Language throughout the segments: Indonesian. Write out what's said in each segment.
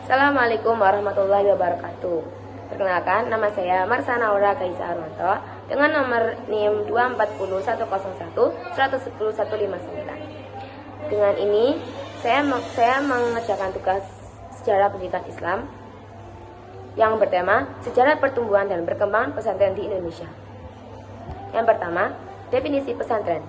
Assalamualaikum warahmatullahi wabarakatuh. Perkenalkan, nama saya Marsana Aura Gaisa Arwanto dengan nomor NIM 24014011159. Dengan ini saya mengerjakan tugas sejarah pendidikan Islam yang bertema sejarah pertumbuhan dan perkembangan pesantren di Indonesia. Yang pertama, definisi pesantren.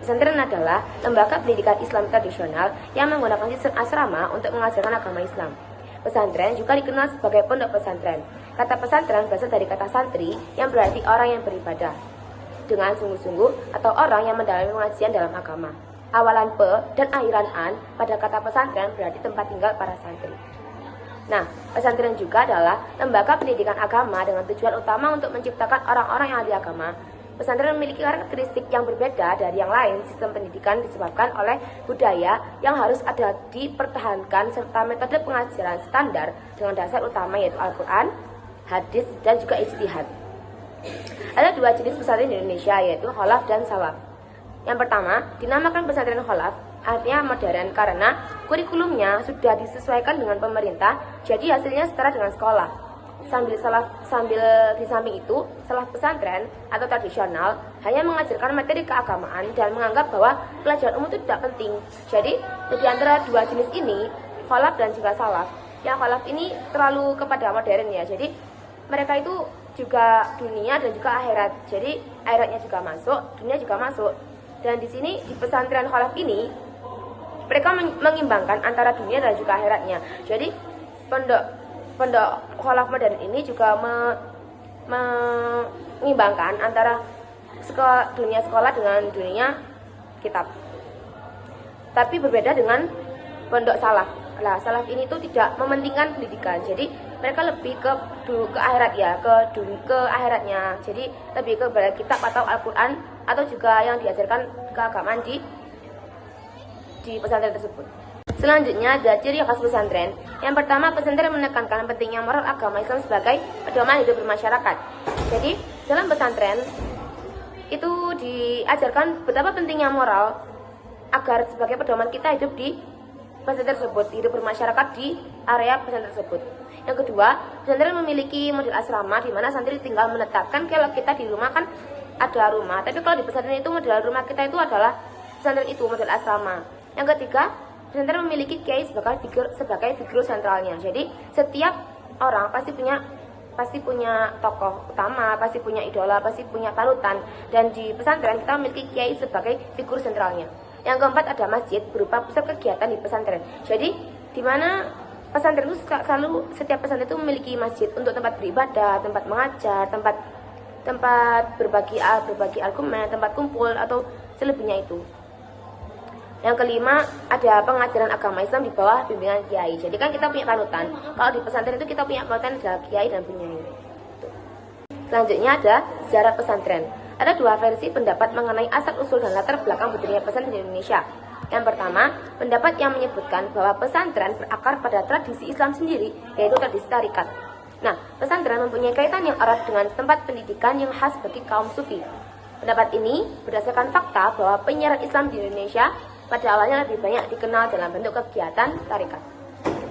Pesantren adalah lembaga pendidikan Islam tradisional yang menggunakan sistem asrama untuk mengajarkan agama Islam. Pesantren juga dikenal sebagai pondok pesantren. Kata pesantren berasal dari kata santri yang berarti orang yang beribadah dengan sungguh-sungguh atau orang yang mendalami pengajian dalam agama. Awalan pe dan akhiran an pada kata pesantren berarti tempat tinggal para santri. Nah, pesantren juga adalah lembaga pendidikan agama dengan tujuan utama untuk menciptakan orang-orang yang ahli agama. Pesantren memiliki karakteristik yang berbeda dari yang lain. Sistem pendidikan disebabkan oleh budaya yang harus ada dipertahankan serta metode pengajaran standar dengan dasar utama yaitu Al-Quran, hadis, dan juga ijtihad. Ada dua jenis pesantren di Indonesia yaitu kholaf dan salaf. Yang pertama, dinamakan pesantren kholaf, artinya modern karena kurikulumnya sudah disesuaikan dengan pemerintah, jadi hasilnya setara dengan sekolah. Sambil di samping itu, salaf pesantren atau tradisional hanya mengajarkan materi keagamaan dan menganggap bahwa pelajaran umum itu tidak penting. Jadi, di antara dua jenis ini, kholaf dan juga salaf. Yang kholaf ini terlalu kepada modern ya. Jadi, mereka itu juga dunia dan juga akhirat. Jadi, akhiratnya juga masuk, dunia juga masuk. Dan di sini di pesantren kholaf ini, mereka mengimbangkan antara dunia dan juga akhiratnya. Jadi, pondok kholaf modern ini juga mengimbangkan antara dunia sekolah dengan dunia kitab. Tapi berbeda dengan pondok salaf. Nah, salaf ini tuh tidak mementingkan pendidikan. Jadi mereka lebih ke akhirat ya, ke akhiratnya. Jadi lebih ke kitab atau Al-Qur'an atau juga yang diajarkan keagamaan di pesantren tersebut. Selanjutnya ada ciri khas pesantren. Yang pertama, pesantren menekankan pentingnya moral agama Islam sebagai pedoman hidup bermasyarakat. Jadi, dalam pesantren itu diajarkan betapa pentingnya moral agar sebagai pedoman kita hidup di pesantren tersebut, hidup bermasyarakat di area pesantren tersebut. Yang kedua, pesantren memiliki model asrama di mana santri tinggal menetapkan. Kalau kita di rumah kan ada rumah, tapi kalau di pesantren itu model rumah kita itu adalah pesantren itu model asrama. Yang ketiga, pesantren memiliki kiai sebagai figur sentralnya. Jadi setiap orang pasti punya tokoh utama, pasti punya idola, pasti punya panutan. Dan di pesantren kita memiliki kiai sebagai figur sentralnya. Yang keempat ada masjid berupa pusat kegiatan di pesantren. Jadi di mana pesantren itu setiap pesantren itu memiliki masjid untuk tempat beribadah, tempat mengajar, tempat berbagi argumen, tempat kumpul atau selebihnya itu. Yang kelima, ada pengajaran agama Islam di bawah bimbingan kiai. Jadi kan kita punya panutan. Kalau di pesantren itu kita punya panutan adalah kiai dan penyai. Selanjutnya ada sejarah pesantren. Ada dua versi pendapat mengenai asal-usul dan latar belakang berdirinya pesantren di Indonesia. Yang pertama, pendapat yang menyebutkan bahwa pesantren berakar pada tradisi Islam sendiri, yaitu tradisi tarikat. Nah, pesantren mempunyai kaitan yang erat dengan tempat pendidikan yang khas bagi kaum sufi. Pendapat ini berdasarkan fakta bahwa penyiaran Islam di Indonesia pada awalnya lebih banyak dikenal dalam bentuk kegiatan tarikat.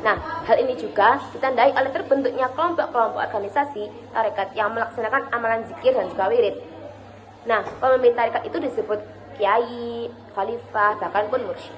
Nah, hal ini juga ditandai oleh terbentuknya kelompok-kelompok organisasi tarikat yang melaksanakan amalan zikir dan juga wirid. Nah, pemimpin tarikat itu disebut kiai, khalifah, bahkan pun mursyid.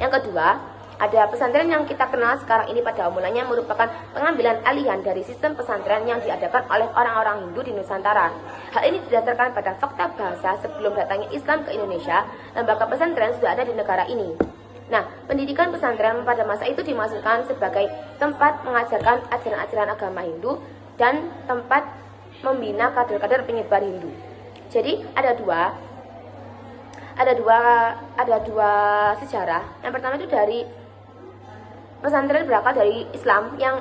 Yang kedua, ada pesantren yang kita kenal sekarang ini pada mulanya merupakan pengambilan alihan dari sistem pesantren yang diadakan oleh orang-orang Hindu di Nusantara. Hal ini didasarkan pada fakta bahasa sebelum datangnya Islam ke Indonesia, lembaga pesantren sudah ada di negara ini. Nah, pendidikan pesantren pada masa itu dimaksudkan sebagai tempat mengajarkan ajaran-ajaran agama Hindu dan tempat membina kader-kader penyebar Hindu. Jadi ada dua sejarah. Yang pertama itu dari pesantren berakar dari Islam yang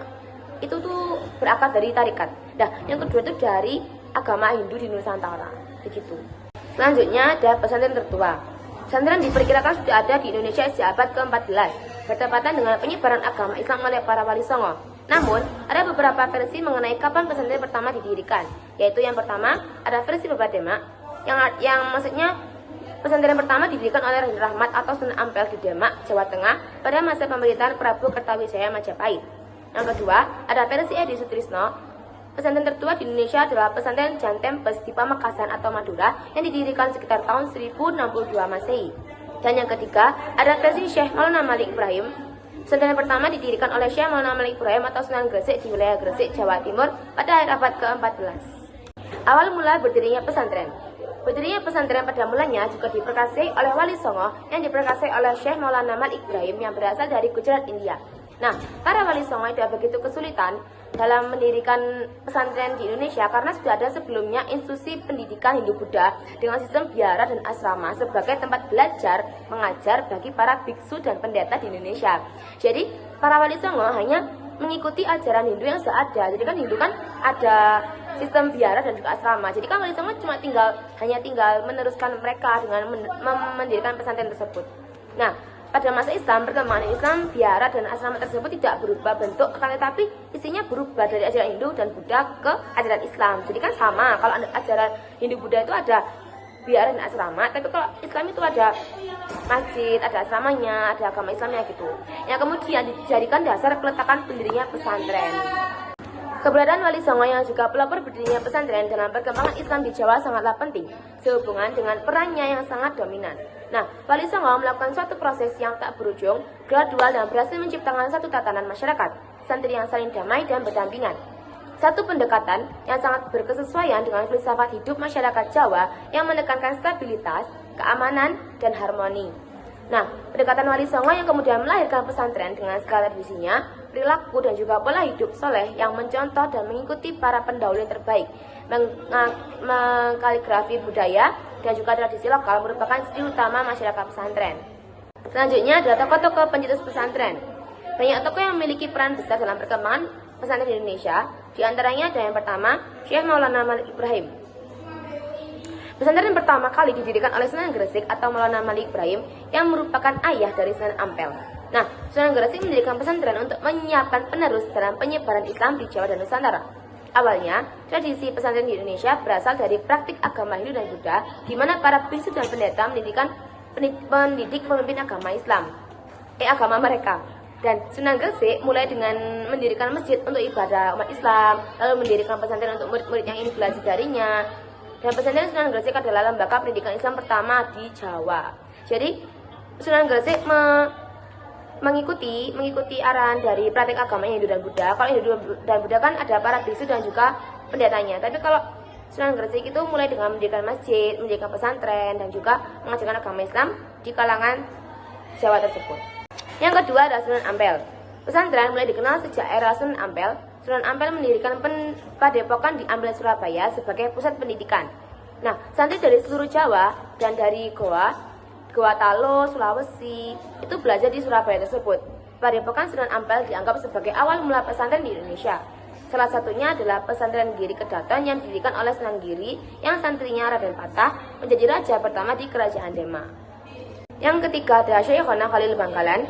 itu tuh berakar dari tarikat. Nah, yang kedua itu dari agama Hindu di Nusantara. Begitu. Selanjutnya ada pesantren tertua. Pesantren diperkirakan sudah ada di Indonesia sejak abad ke-14, bertepatan dengan penyebaran agama Islam oleh para wali songo. Namun, ada beberapa versi mengenai kapan pesantren pertama didirikan. Yaitu yang pertama, ada versi Bapak Demak yang maksudnya Pesantren pertama didirikan oleh Raden Rahmat atau Sunan Ampel di Demak, Jawa Tengah pada masa pemerintahan Prabu Kertawijaya Majapahit. Yang kedua, ada versi Edi Sutrisno. Pesantren tertua di Indonesia adalah pesantren Jan Tempes di Pamekasan atau Madura yang didirikan sekitar tahun 1062 Masehi. Dan yang ketiga, ada versi Syekh Maulana Malik Ibrahim. Pesantren pertama didirikan oleh Syekh Maulana Malik Ibrahim atau Sunan Gresik di wilayah Gresik, Jawa Timur pada akhir abad ke-14. Awal mula berdirinya pesantren. Berdirinya pesantren pada mulanya juga diperkasai oleh Wali Songo yang diperkasai oleh Syekh Maulana Malik Ibrahim yang berasal dari Gujarat, India. Nah, para wali songo tidak begitu kesulitan dalam mendirikan pesantren di Indonesia karena sudah ada sebelumnya institusi pendidikan Hindu-Buddha dengan sistem biara dan asrama sebagai tempat belajar mengajar bagi para biksu dan pendeta di Indonesia. Jadi, para wali songo hanya mengikuti ajaran Hindu yang sudah ada. Jadi kan Hindu kan ada sistem biara dan juga asrama. Jadi kan wali songo cuma hanya tinggal meneruskan mereka dengan mendirikan pesantren tersebut. Nah, pada masa Islam, perkembangan Islam, biara dan asrama tersebut tidak berubah bentuk, akan tetapi isinya berubah dari ajaran Hindu dan Buddha ke ajaran Islam. Jadi kan sama, kalau ajaran Hindu-Buddha itu ada biara dan asrama, tapi kalau Islam itu ada masjid, ada asramanya, ada agama Islamnya gitu. Yang kemudian dijadikan dasar peletakan pendirinya pesantren. Keberadaan Wali Songo yang juga pelopor berdirinya pesantren dalam perkembangan Islam di Jawa sangatlah penting, sehubungan dengan perannya yang sangat dominan. Nah, Wali Songo melakukan suatu proses yang tak berujung, gradual dan berhasil menciptakan satu tatanan masyarakat, santri yang saling damai dan berdampingan. Satu pendekatan yang sangat berkesesuaian dengan filsafat hidup masyarakat Jawa yang menekankan stabilitas, keamanan, dan harmoni. Nah, pendekatan Wali Songo yang kemudian melahirkan pesantren dengan skala tradisinya, perilaku dan juga pola hidup soleh yang mencontoh dan mengikuti para pendahulu yang terbaik, mengkaligrafi budaya dan juga tradisi lokal merupakan ciri utama masyarakat pesantren. Selanjutnya adalah tokoh-tokoh pencetus pesantren. Banyak tokoh yang memiliki peran besar dalam perkembangan pesantren di Indonesia. Di antaranya ada yang pertama, Syekh Maulana Malik Ibrahim. Pesantren pertama kali didirikan oleh Sunan Gresik atau Maulana Malik Ibrahim yang merupakan ayah dari Sunan Ampel. Nah, Sunan Gresik mendirikan pesantren untuk menyiapkan penerus dalam penyebaran Islam di Jawa dan Nusantara. Awalnya, tradisi pesantren di Indonesia berasal dari praktik agama Hindu dan Buddha, di mana para biksu dan pendeta mendidik pemimpin agama agama mereka. Dan Sunan Gresik mulai dengan mendirikan masjid untuk ibadah umat Islam, lalu mendirikan pesantren untuk murid-murid yang ingin belajar darinya. Dan pesantren Sunan Gresik adalah lembaga pendidikan Islam pertama di Jawa. Jadi Sunan Gresik mengikuti arahan dari praktik agama Hindu dan Buddha. Kalau Hindu dan Buddha kan ada para biksu dan juga pendetanya. Tapi kalau Sunan Gresik itu mulai dengan mendirikan masjid, mendirikan pesantren, dan juga mengajarkan agama Islam di kalangan Jawa tersebut. Yang kedua adalah Sunan Ampel. Pesantren mulai dikenal sejak era Sunan Ampel. Sunan Ampel mendirikan padepokan di Ampel, Surabaya sebagai pusat pendidikan. Nah, santri dari seluruh Jawa dan dari Goa Talo, Sulawesi, itu belajar di Surabaya tersebut. Padepokan Sunan Ampel dianggap sebagai awal mula pesantren di Indonesia. Salah satunya adalah pesantren Giri Kedaton yang didirikan oleh Sunan Giri yang santrinya Raden Patah menjadi raja pertama di Kerajaan Demak. Yang ketiga adalah Syekhona Khalil Bangkalan.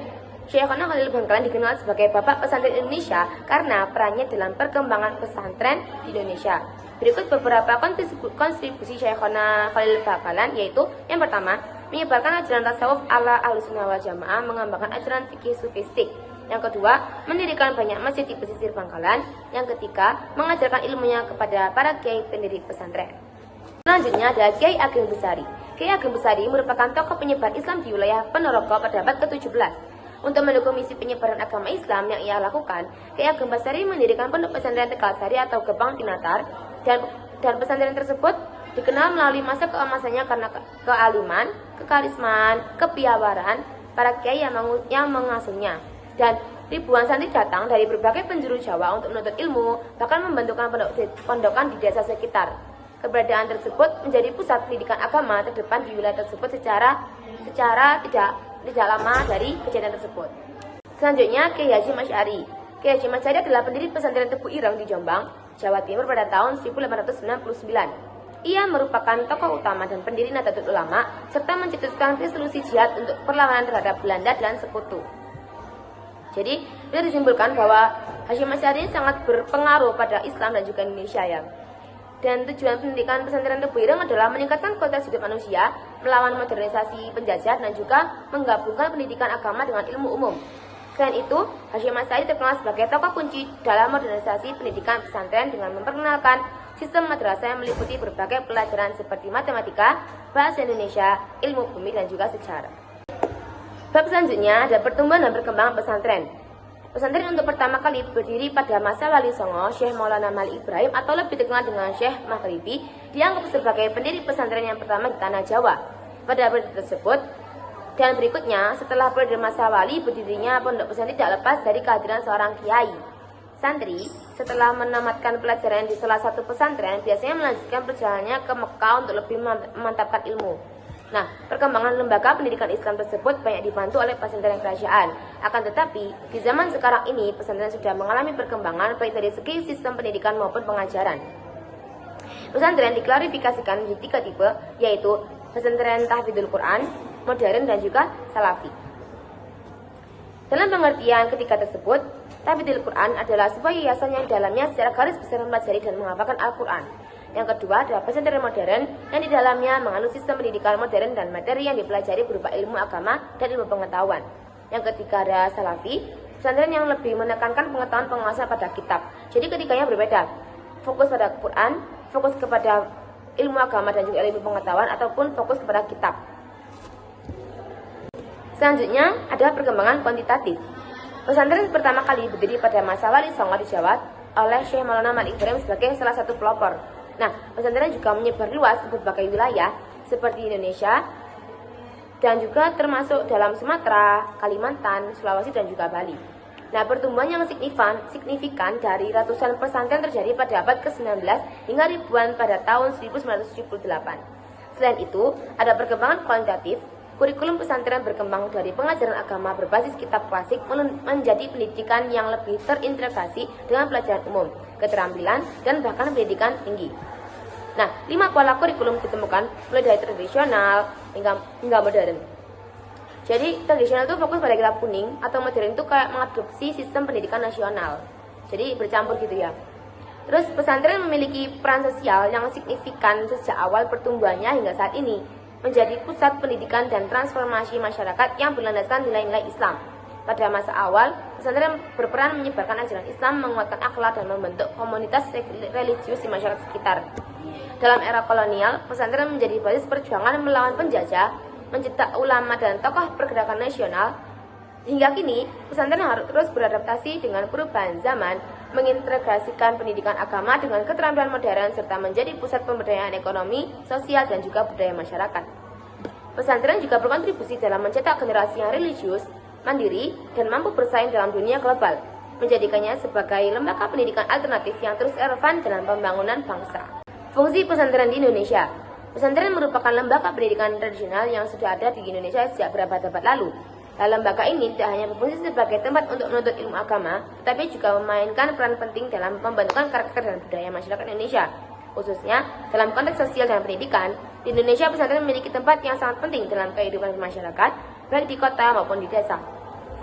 Syekhona Khalil Bangkalan dikenal sebagai bapak pesantren Indonesia karena perannya dalam perkembangan pesantren di Indonesia. Berikut beberapa kontribusi Syekhona Khalil Bangkalan, yaitu yang pertama, menyebarkan ajaran tasawuf ala Ahlussunnah wal Jamaah, mengembangkan ajaran fikih sufistik. Yang kedua, mendirikan banyak masjid di pesisir Bangkalan. Yang ketiga, mengajarkan ilmunya kepada para kiai pendiri pesantren. Selanjutnya ada Kiai Ageng Besari. Kiai Ageng Besari merupakan tokoh penyebar Islam di wilayah Ponorogo pada abad ke-17. Untuk mendukung misi penyebaran agama Islam yang ia lakukan, Kiai Ageng Besari mendirikan pondok pesantren Tegalsari atau Gebang Tinatar, dan pesantren tersebut dikenal melalui masa keemasannya karena kealiman, kekarismaan, kepiawaran para kiai yang mengasuhnya. Dan ribuan santri datang dari berbagai penjuru Jawa untuk menuntut ilmu, bahkan membentukkan pondokan di desa sekitar. Keberadaan tersebut menjadi pusat pendidikan agama terdepan di wilayah tersebut secara tidak lama dari kejadian tersebut. Selanjutnya, Kiai Haji Masyari. Kiai Haji Masyari adalah pendiri pesantren Tebu Ireng di Jombang, Jawa Timur pada tahun 1899. Ia merupakan tokoh utama dan pendiri Nahdlatul Ulama serta mencetuskan resolusi jihad untuk perlawanan terhadap Belanda dan sekutu. Jadi, bisa disimpulkan bahwa Hasyim Asy'ari sangat berpengaruh pada Islam dan juga Indonesia ya. Dan tujuan pendidikan pesantren Tebu Ireng adalah meningkatkan kualitas hidup manusia, melawan modernisasi penjajah, dan juga menggabungkan pendidikan agama dengan ilmu umum. Selain itu, Hasyim Asy'ari terkenal sebagai tokoh kunci dalam modernisasi pendidikan pesantren dengan memperkenalkan sistem madrasah yang meliputi berbagai pelajaran seperti matematika, bahasa Indonesia, ilmu bumi, dan juga sejarah. Bab selanjutnya ada pertumbuhan dan perkembangan pesantren. Pesantren untuk pertama kali berdiri pada masa Wali Songo, Syekh Maulana Malik Ibrahim atau lebih dikenal dengan Syekh Maghribi, dianggap sebagai pendiri pesantren yang pertama di tanah Jawa. Pada periode tersebut dan berikutnya, setelah periode masa Wali, berdirinya pondok pesantren tidak lepas dari kehadiran seorang kiai. Santri, setelah menamatkan pelajaran di salah satu pesantren, biasanya melanjutkan perjalanannya ke Mekah untuk lebih memantapkan ilmu. Nah, perkembangan lembaga pendidikan Islam tersebut banyak dibantu oleh pesantren kerajaan. Akan tetapi, di zaman sekarang ini, pesantren sudah mengalami perkembangan baik dari segi sistem pendidikan maupun pengajaran. Pesantren diklarifikasikan menjadi 3 tipe, yaitu pesantren tahfidzul Quran, modern, dan juga salafi. Dalam pengertian ketiga tersebut, tahfidzul Quran adalah sebuah yayasan yang dalamnya secara garis besar mempelajari dan menghafalkan Al-Quran. Yang kedua adalah pesantren modern yang di dalamnya menganut sistem pendidikan modern dan materi yang dipelajari berupa ilmu agama dan ilmu pengetahuan. Yang ketiga adalah salafi, pesantren yang lebih menekankan pengetahuan penguasaan pada kitab. Jadi ketiganya berbeda, fokus pada Quran, fokus kepada ilmu agama dan juga ilmu pengetahuan, ataupun fokus kepada kitab. Selanjutnya ada perkembangan kuantitatif. Pesantren pertama kali berdiri pada masa Wali Songo di Jawa oleh Syekh Maulana Malik Ibrahim sebagai salah satu pelopor. Nah, pesantren juga menyebar luas ke berbagai wilayah seperti Indonesia dan juga termasuk dalam Sumatera, Kalimantan, Sulawesi, dan juga Bali. Nah, pertumbuhan yang signifikan dari ratusan pesantren terjadi pada abad ke-19 hingga ribuan pada tahun 1978. Selain itu, ada perkembangan kualitatif. Kurikulum pesantren berkembang dari pengajaran agama berbasis kitab klasik menjadi pendidikan yang lebih terintegrasi dengan pelajaran umum, keterampilan, dan bahkan pendidikan tinggi. Nah, 5 pola kurikulum ditemukan mulai dari tradisional hingga modern. Jadi, tradisional itu fokus pada kitab kuning, atau modern itu kayak mengadopsi sistem pendidikan nasional. Jadi, bercampur gitu ya. Terus, pesantren memiliki peran sosial yang signifikan sejak awal pertumbuhannya hingga saat ini, menjadi pusat pendidikan dan transformasi masyarakat yang berlandaskan nilai-nilai Islam. Pada masa awal, pesantren berperan menyebarkan ajaran Islam, menguatkan akhlak, dan membentuk komunitas religius di masyarakat sekitar. Dalam era kolonial, pesantren menjadi basis perjuangan melawan penjajah, mencetak ulama dan tokoh pergerakan nasional. Hingga kini, pesantren harus terus beradaptasi dengan perubahan zaman, mengintegrasikan pendidikan agama dengan keterampilan modern, serta menjadi pusat pemberdayaan ekonomi, sosial, dan juga budaya masyarakat. Pesantren juga berkontribusi dalam mencetak generasi yang religius, mandiri, dan mampu bersaing dalam dunia global, menjadikannya sebagai lembaga pendidikan alternatif yang terus relevan dalam pembangunan bangsa. Fungsi pesantren di Indonesia. Pesantren merupakan lembaga pendidikan tradisional yang sudah ada di Indonesia sejak berabad-abad lalu. Lembaga ini tidak hanya berfungsi sebagai tempat untuk menuntut ilmu agama, tapi juga memainkan peran penting dalam pembentukan karakter dan budaya masyarakat Indonesia. Khususnya dalam konteks sosial dan pendidikan, di Indonesia pesantren memiliki tempat yang sangat penting dalam kehidupan masyarakat, baik di kota maupun di desa.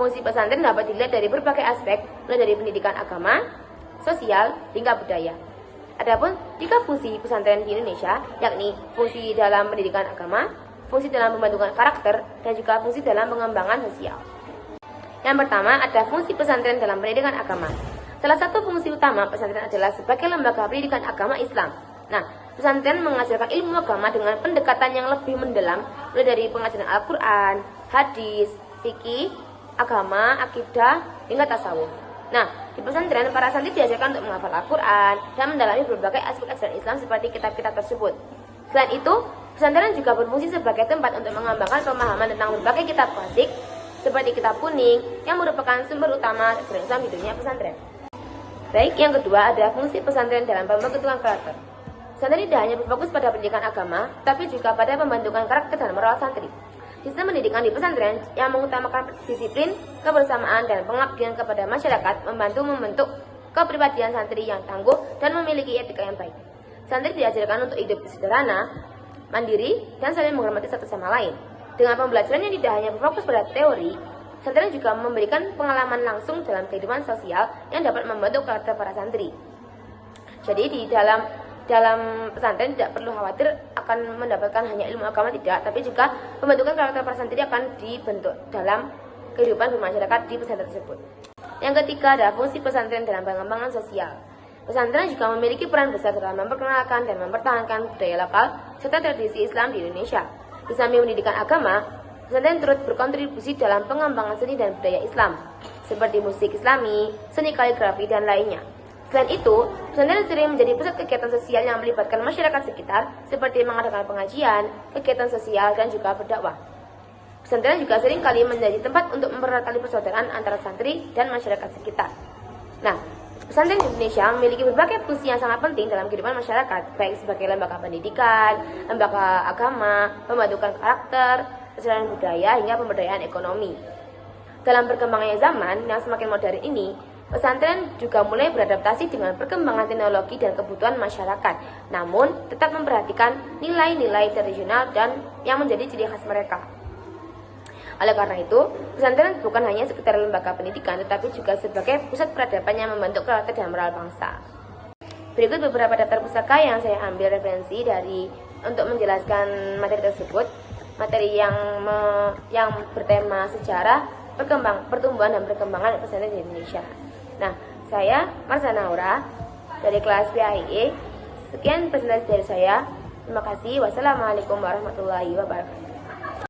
Fungsi pesantren dapat dilihat dari berbagai aspek, mulai dari pendidikan agama, sosial, hingga budaya. Adapun 3 fungsi pesantren di Indonesia, yakni fungsi dalam pendidikan agama, fungsi dalam pembentukan karakter, dan juga fungsi dalam pengembangan sosial. Yang pertama, ada fungsi pesantren dalam pendidikan agama. Salah satu fungsi utama pesantren adalah sebagai lembaga pendidikan agama Islam. Nah, pesantren mengajarkan ilmu agama dengan pendekatan yang lebih mendalam, mulai dari pengajaran Al-Quran, hadis, fikih, agama, akidah, hingga tasawuf. Nah, di pesantren, para santri diajarkan untuk menghafal Al-Quran dan mendalami berbagai aspek ajaran Islam seperti kitab-kitab tersebut. Selain itu, pesantren juga berfungsi sebagai tempat untuk mengembangkan pemahaman tentang berbagai kitab klasik seperti kitab kuning yang merupakan sumber utama ajaran Islam di dunia pesantren. Baik, yang kedua ada fungsi pesantren dalam pembentukan karakter. Pesantren tidak hanya berfokus pada pendidikan agama, tapi juga pada pembentukan karakter dan moral santri. Sistem pendidikan di pesantren yang mengutamakan disiplin, kebersamaan, dan pengabdian kepada masyarakat membentuk kepribadian santri yang tangguh dan memiliki etika yang baik. Santri diajarkan untuk hidup sederhana, mandiri, dan saling menghormati satu sama lain. Dengan pembelajaran yang tidak hanya berfokus pada teori, santri juga memberikan pengalaman langsung dalam kehidupan sosial yang dapat membentuk karakter para santri. Jadi di dalam dalam pesantren tidak perlu khawatir akan mendapatkan hanya ilmu agama, tidak, tapi juga pembentukan karakter para santri akan dibentuk dalam kehidupan bermasyarakat di pesantren tersebut. Yang ketiga adalah fungsi pesantren dalam pengembangan sosial. Pesantren juga memiliki peran besar dalam memperkenalkan dan mempertahankan budaya lokal serta tradisi Islam di Indonesia. Di samping pendidikan agama, pesantren turut berkontribusi dalam pengembangan seni dan budaya Islam, seperti musik Islami, seni kaligrafi, dan lainnya. Selain itu, pesantren sering menjadi pusat kegiatan sosial yang melibatkan masyarakat sekitar, seperti mengadakan pengajian, kegiatan sosial, dan juga berdakwah. Pesantren juga sering kali menjadi tempat untuk mempererat tali persaudaraan antara santri dan masyarakat sekitar. Nah, pesantren di Indonesia memiliki berbagai fungsi yang sangat penting dalam kehidupan masyarakat, baik sebagai lembaga pendidikan, lembaga agama, pembentukan karakter, pelestarian budaya, hingga pemberdayaan ekonomi. Dalam berkembangnya zaman yang semakin modern ini, pesantren juga mulai beradaptasi dengan perkembangan teknologi dan kebutuhan masyarakat, namun tetap memperhatikan nilai-nilai tradisional dan yang menjadi ciri khas mereka. Oleh karena itu, pesantren bukan hanya sekedar lembaga pendidikan, tetapi juga sebagai pusat peradaban yang membentuk karakter dan moral bangsa. Berikut beberapa daftar pustaka yang saya ambil referensi dari untuk menjelaskan materi tersebut, materi yang bertema sejarah, pertumbuhan dan perkembangan pesantren di Indonesia. Nah, saya Marsha Naura dari kelas PAIE. Sekian presentasi dari saya. Terima kasih. Wassalamualaikum warahmatullahi wabarakatuh.